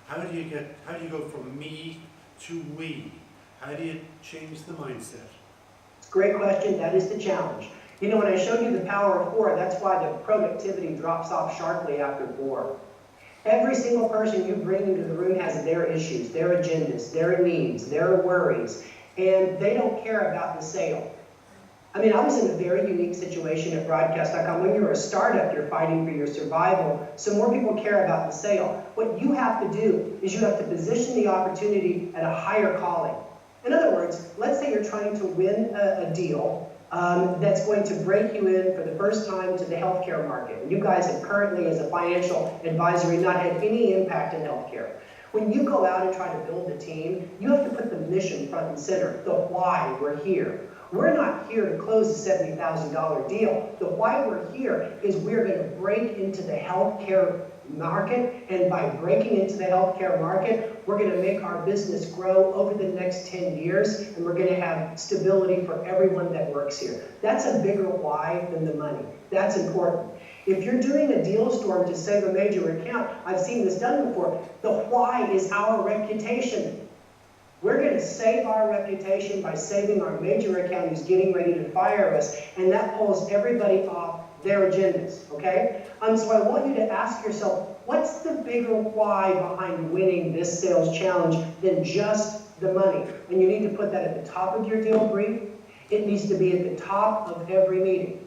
How do you go from me to we? How do you change the mindset? Great question. That is the challenge. You know, when I showed you the power of 4, that's why the productivity drops off sharply after 4. Every single person you bring into the room has their issues, their agendas, their needs, their worries, and they don't care about the sale. I mean, I was in a very unique situation at Broadcast.com. When you're a startup, you're fighting for your survival, so more people care about the sale. What you have to do is you have to position the opportunity at a higher calling. In other words, let's say you're trying to win a deal that's going to break you in for the first time to the healthcare market. And you guys have currently, as a financial advisory, not had any impact in healthcare. When you go out and try to build a team, you have to put the mission front and center, the why we're here. We're not here to close a $70,000 deal. The why we're here is we're going to break into the healthcare market, and by breaking into the healthcare market, we're going to make our business grow over the next 10 years, and we're going to have stability for everyone that works here. That's a bigger why than the money. That's important. If you're doing a deal storm to save a major account, I've seen this done before, the why is our reputation. We're going to save our reputation by saving our major account who's getting ready to fire us, and that pulls everybody off their agendas, okay? So I want you to ask yourself, what's the bigger why behind winning this sales challenge than just the money? And you need to put that at the top of your deal brief. It needs to be at the top of every meeting.